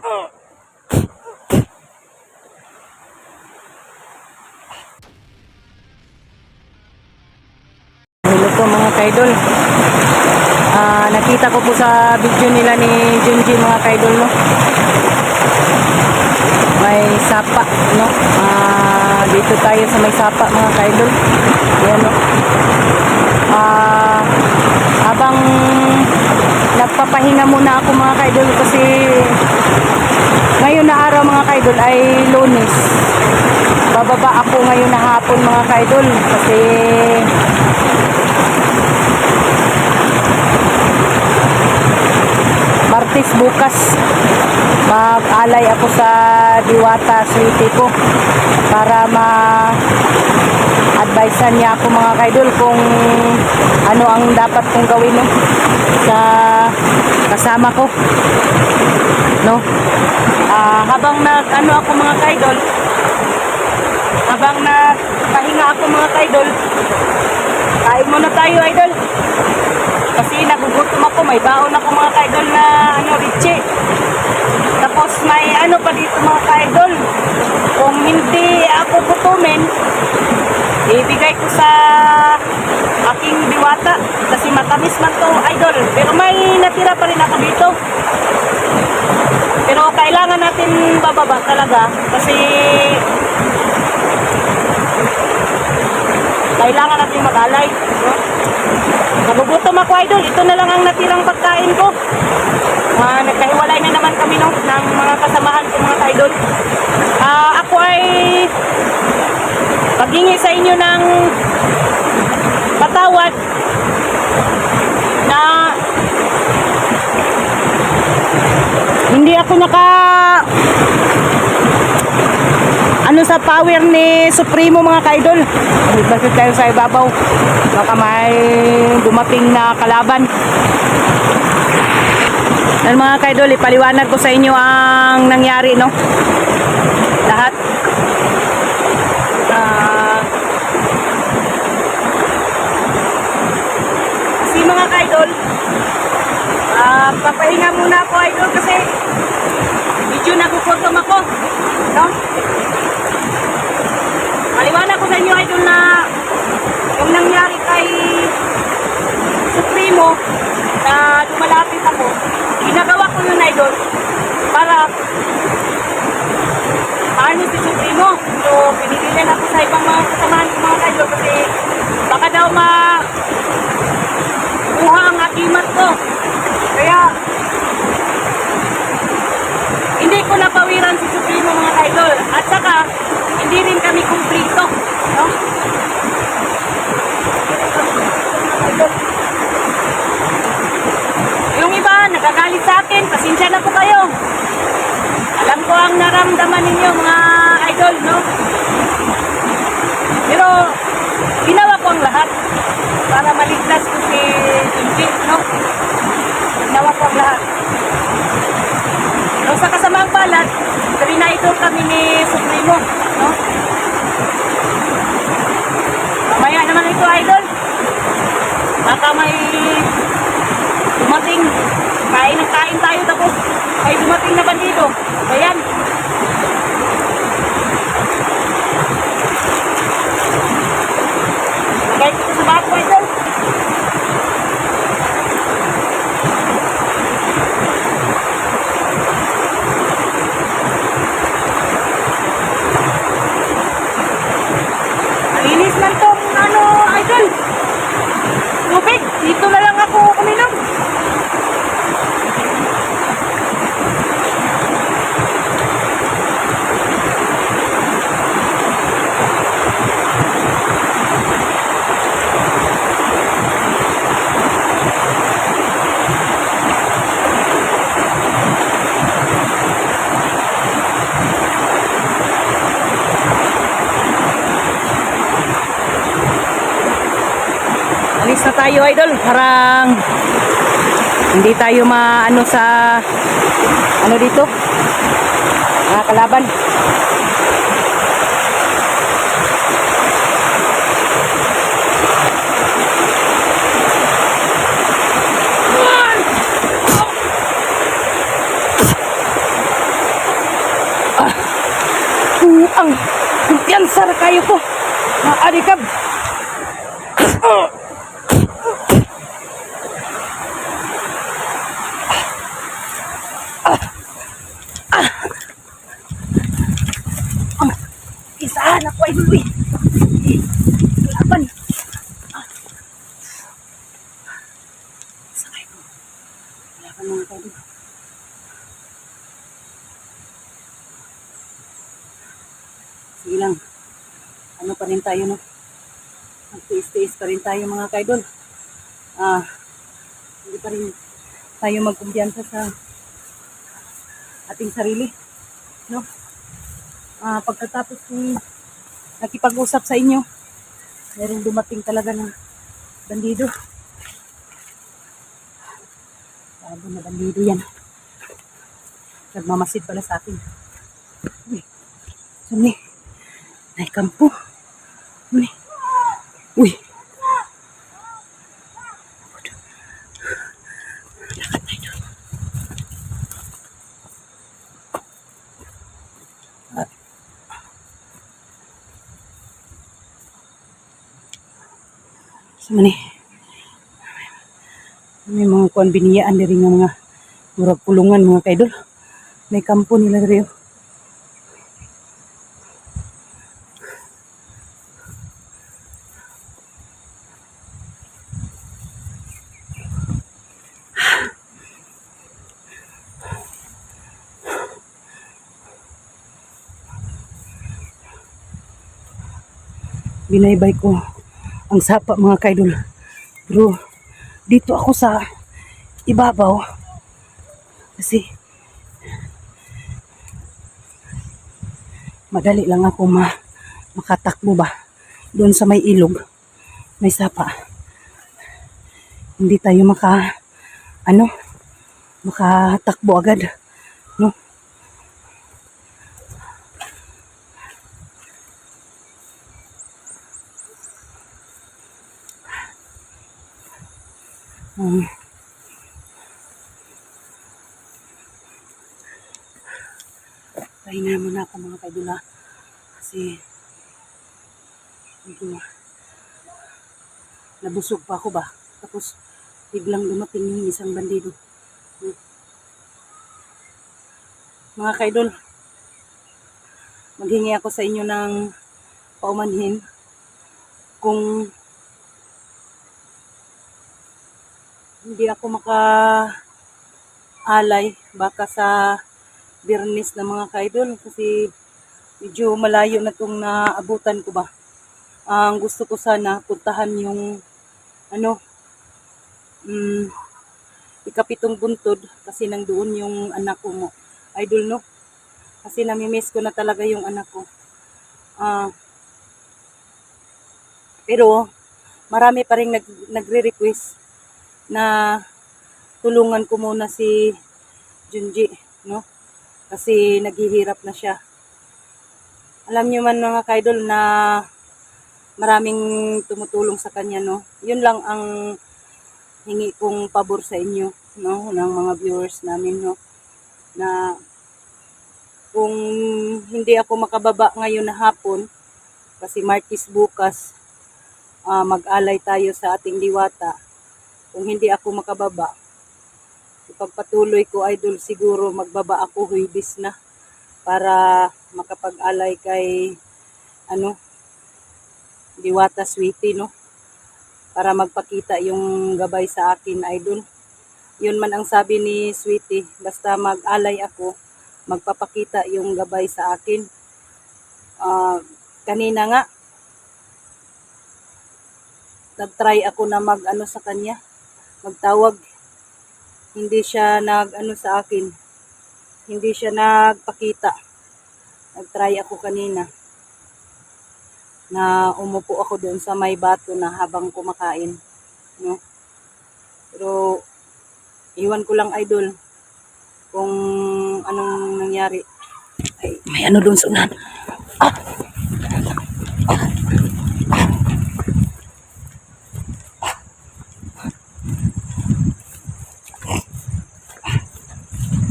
Hello po mga kaidol. Nakita ko po sa video nila ni Junji mga kaidol, no? May sapa, no? Dito tayo sa may sapa mga kaidol. Ayan, no? Habang nagpapahinga muna ako mga kaidol kasi ngayon na araw mga kaidol ay Lunes. Bababa ako ngayon na hapon mga kaidol kasi Martes bukas mag-alay ako sa Diwata City ko para ma-advisean niya ako mga kaidol kung ano ang dapat kong gawin, no? Sa kasama ko, no? Habang nag-ano ako mga kaidol, habang nagpahinga ako mga kaidol, kain muna tayo idol kasi nagugutom ako. May baon ako mga kaidol na riche, tapos may pa dito mga kaidol. Kung hindi ako gutumin, ibigay ko sa aking diwata kasi matamis man to idol, pero may natira pa rin ako dito. Pero kailangan natin bababa talaga kasi kailangan natin mag-alay, no? Nagugutom ako idol. Ito na lang ang natirang pagkain ko. Nagkahiwalay na naman kami, no, ng mga kasamahan ko mga idol. Ako ay paghingi sa inyo ng patawad na hindi ako sa power ni Supremo mga kaidol. Bakit tayo sa ibabaw? Baka may dumating na kalaban. Dan mga kaidol, ipaliwanag ko sa inyo ang nangyari, no? Lahat. Kasi mga kaidol, papahinga muna ako idol kasi medyo nagugutom ako, no? Maliwanag ko sa inyo idol na yung nangyari kay Supremo na lumalapit ako, ginagawa ko yun idol para paano si Supremo. So pinigilan ako sa ibang mga kasamahan ko mga idol kasi baka daw kuha ang agimat ko. Kaya hindi ko napawiran si Supremo mga idol, at saka hindi rin kami kumplito, no? Yung iba nagagalit sa akin, pasensya na po kayo. Alam ko ang naramdaman ninyo mga idol, no? Pero ginawa ko ang lahat para maligtas ko si Junji, no? Ginawa ko ang lahat. So, sa kasamaang palad, trinidor kami ni Supremo, no? Mamaya naman ito idol, baka may dumating, kain ng kain tayo tapos may dumating na bandido. Ayan. Lagay ko sa bako idol. Linis lang tong idol. Tubig. Dito na lang ako uminom. Alis na tayo idol, parang hindi tayo maano sa dito mga kalaban. ang kumpiyansa ra kayo ko. Na adikab. Isahan ako ay duloy. Laban. Sakay ko. Laban mga kaidol. Sige lang. Ano pa rin tayo, no? Magtiis-tiis pa rin tayo mga kaidol. Hindi pa rin tayo magkumpiyansa sa ating sarili, no? Pagkatapos kong nakipag-usap sa inyo, merong dumating talaga ng bandido. Bago na bandido yan. Nagmamasid pala sa akin. Uy, saan ay kampo. Uy. Lakad tayo doon. Sama ni. May mga konbiniyaan diri nga mga murag pulungan mga kaidol. May kampo nila diri. Binaybay ko ang sapa mga kaidol. Pero dito ako sa ibabaw kasi madali lang ako makatakbo ba. Doon sa may ilog, may sapa. Hindi tayo makatakbo agad. No? Pahinga muna ako mga kaidol kasi nabusog pa ako ba. Tapos biglang dumating yung isang bandido. Mga kaidol, maghingi ako sa inyo ng paumanhin kung hindi ako maka-alay baka sa Biyernes na mga kaidol kasi medyo malayo na itong naabutan ko ba. Ang gusto ko sana puntahan yung ikapitong buntod kasi nang doon yung anak ko mo. Idol, no? Kasi namimiss ko na talaga yung anak ko. Pero marami pa rin nagre-request na tulungan ko muna si Junji, no? Kasi naghihirap na siya. Alam niyo man mga kaidol na maraming tumutulong sa kanya, no? Yun lang ang hingi kong pabor sa inyo, no? Ng mga viewers namin, no? Na kung hindi ako makababa ngayon na hapon, kasi Martes bukas, mag-alay tayo sa ating diwata. Kung hindi ako makababa, ipagpatuloy ko idol siguro magbaba ako Huwebes na para makapag-alay kay Diwata Sweetie, no? Para magpakita yung gabay sa akin idol. Yun man ang sabi ni Sweetie, basta mag-alay ako, magpapakita yung gabay sa akin. Kanina nga, nag-try ako na sa kanya, magtawag. Hindi siya sa akin. Hindi siya nagpakita. Nag-try ako kanina. Na umupo ako doon sa may bato na habang kumakain. No? Pero, iwan ko lang idol kung anong nangyari. Ay, may doon sa unahan.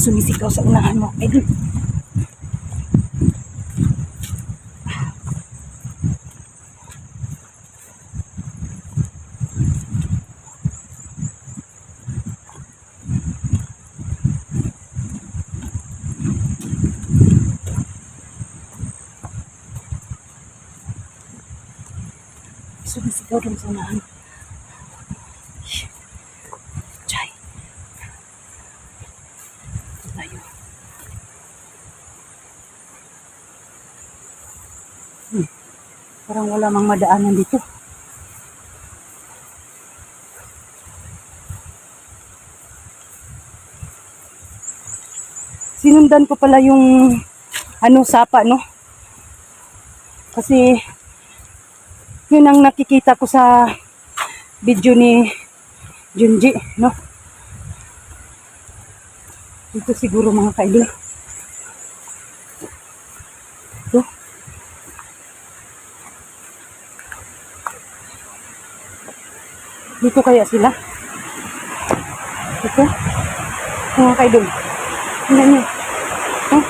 Sumisigaw sa unahan mo, idol. Ito dun sa naan. Chay. Ito tayo. Parang wala mang madaanan dito. Sinundan ko pala yung sapa, no? Kasi yun ang nakikita ko sa video ni Junji, no? Dito siguro mga kaidol. Ito. Dito kaya sila? Ito. Mga kaidol. Tingnan niyo. Huh?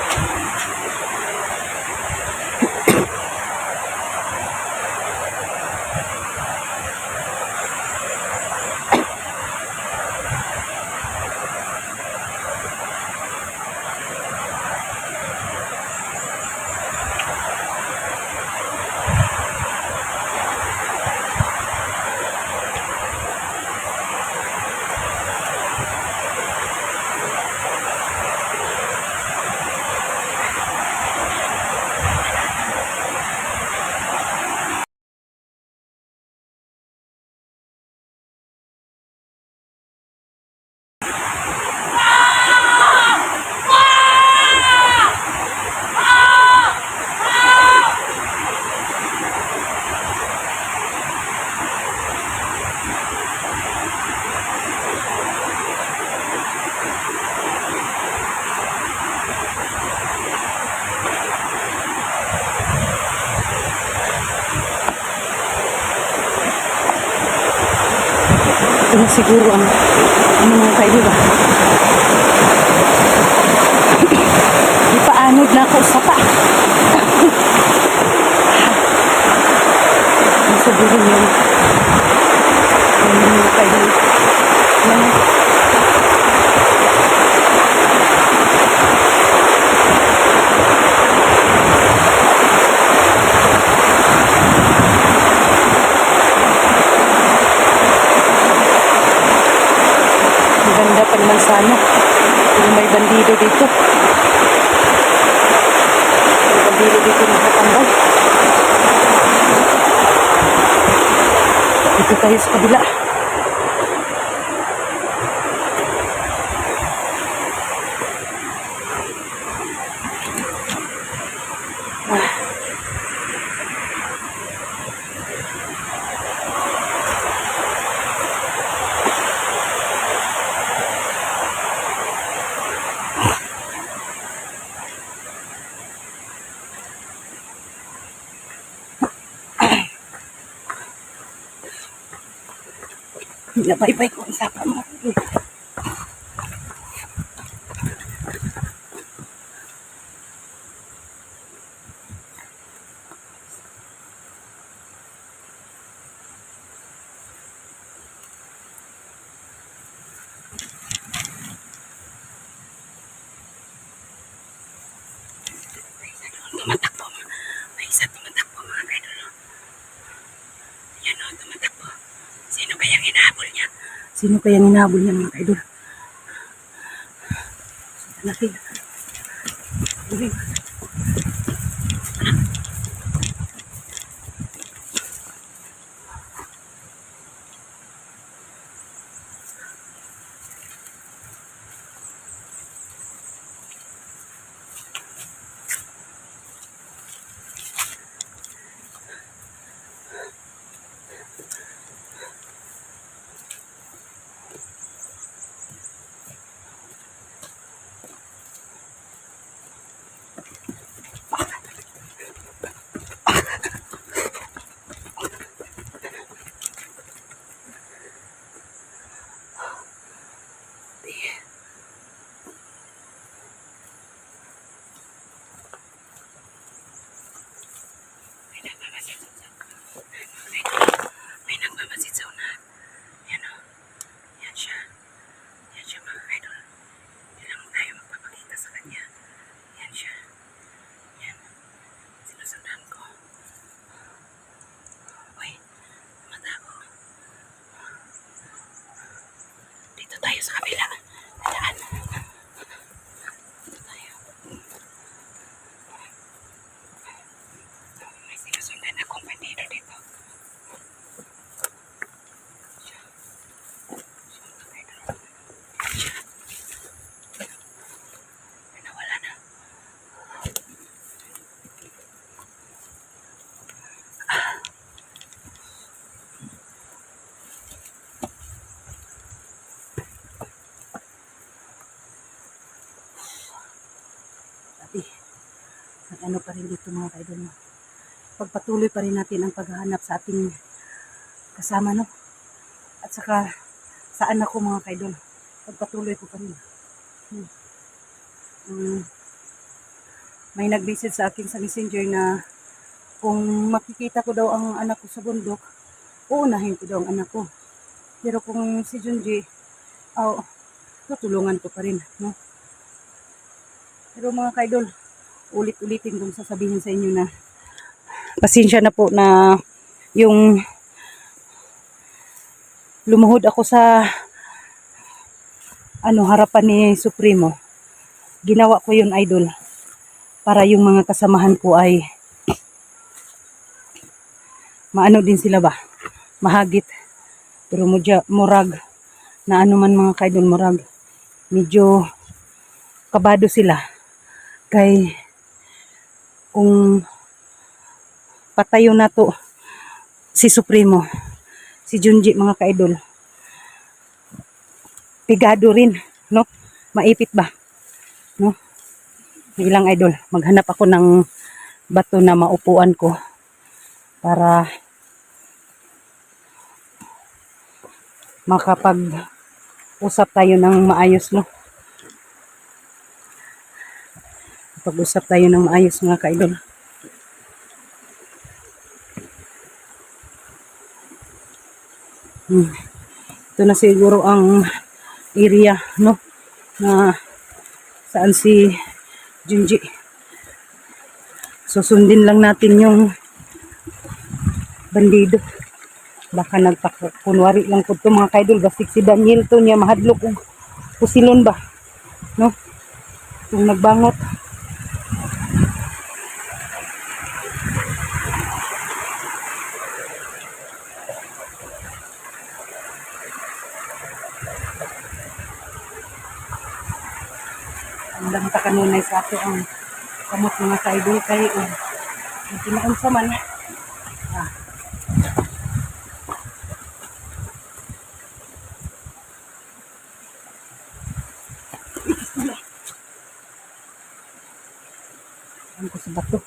Ito na siguro ang mga kaidol. Ipaanod na ako sa pa. Ang siguro yun. Ang mga kaidol. Yan. Maganda pa naman sana. Kung may bandido dito. May bandido dito nakatambay. Dito tayo sa kabila. Nabaybay ko ang sapa mo. Tumatakbo. May isa tumatakbo mga kaidol. Yan o, tumatakbo. Sino kayang hinahabol niya? Sino kayang hinahabol niya mga kaidol? Natin. mabuti. At ano pa rin dito mga kaidol, no? Pagpatuloy pa rin natin ang paghahanap sa ating kasama, no? At saka sa anak ko mga kaidol, pagpatuloy ko pa rin. May nag-message sa akin sa messenger na kung makikita ko daw ang anak ko sa bundok, uunahin ko daw ang anak ko. Pero kung si Junji, tutulungan ko pa rin, no? Pero mga kaidol, ulit-ulitin kong sasabihin sa inyo na pasensya na po na yung lumuhod ako sa harapan ni Supremo. Ginawa ko yun, idol, para yung mga kasamahan ko ay maano din sila ba, mahagit. Pero murag na ano man mga kaidol, murag medyo kabado sila kay kung patayo na to si Supremo, si Junji mga kaidol, pigado rin, no? Maipit ba, no? Ilang idol, maghanap ako ng bato na maupuan ko para makapag-usap tayo ng maayos, no? Pag-usap tayo ng maayos mga kaidol. Ito na siguro ang area, no? Na saan si Junji. Susundin lang natin yung bandido. Baka nagpakunwari lang po ito mga kaidol. Basig si Daniel to niya mahadlok og pusilon ba, no? Kung nagbangot. Ang lamta kanunay sa ato ang kamot mga kaidol kay ginaon sa man. Ang ko sa bato.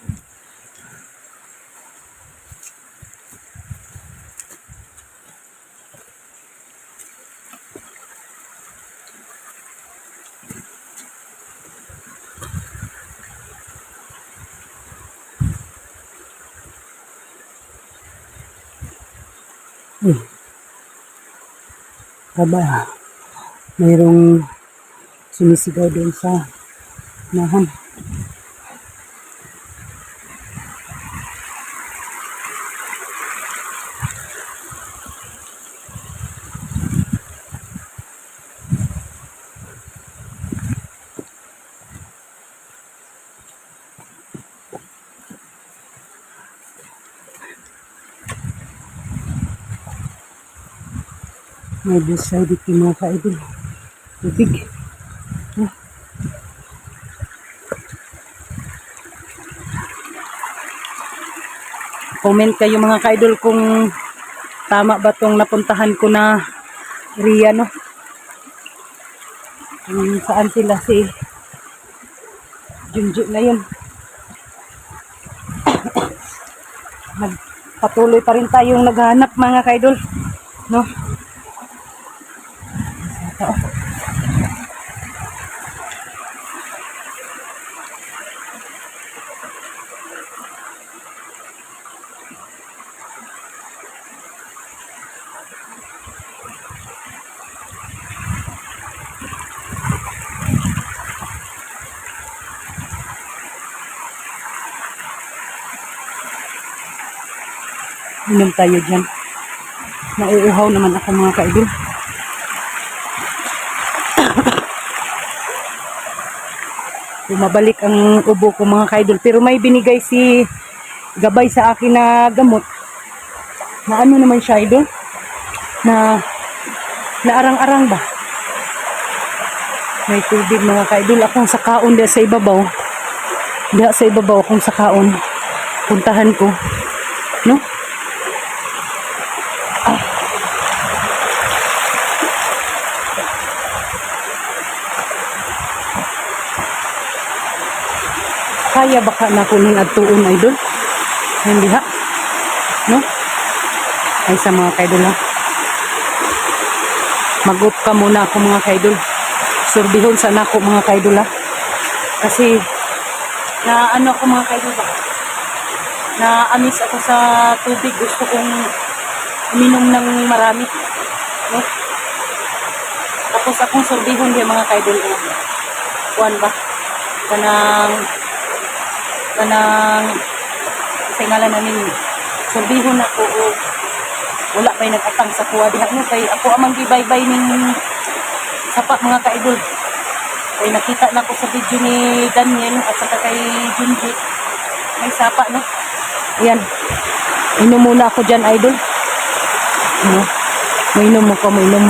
Kaba, mayroong sumisigaw doon sa nahan. May busay dito mga kaidol. Tubig. Comment kayo mga kaidol kung tama ba tong napuntahan ko na area, no? Saan sila si Junji na yun. Patuloy pa rin tayong naghahanap mga kaidol, no? Inom tayo dyan. Nauuhaw naman ako mga kaidol. Bumabalik ang ubo ko mga kaidol. Pero may binigay si Gabay sa akin na gamot. Na ano naman siya idol? Na arang-arang ba? May tubig mga kaidol. Akong sakaon diya sa ibabaw. Diya sa ibabaw akong sakaon. Puntahan ko. No? Kaya baka na kuning adtuon idol? Hindi ha? No? Ay sa mga kaidol ha. Mag-up ka muna ako mga kaidol. Surbihon sana ako mga kaidol ha. Kasi na ano ako mga kaidol ba? Na amis ako sa tubig. Gusto kong uminom ng marami. No? Tapos akong surbihon din mga kaidol. Kuan ba? Kanang singalan na ninyo. Surbihon ako o wala pa'y nag-atang sa kuha diha no kay ako amang gibaybay ning sapa mga kaidol. Kay nakita na ko sa video ni Daniel at saka kay Junji may sapa no. Ayan. Inom muna ako dyan idol. No? Mainom mo ka, mainom.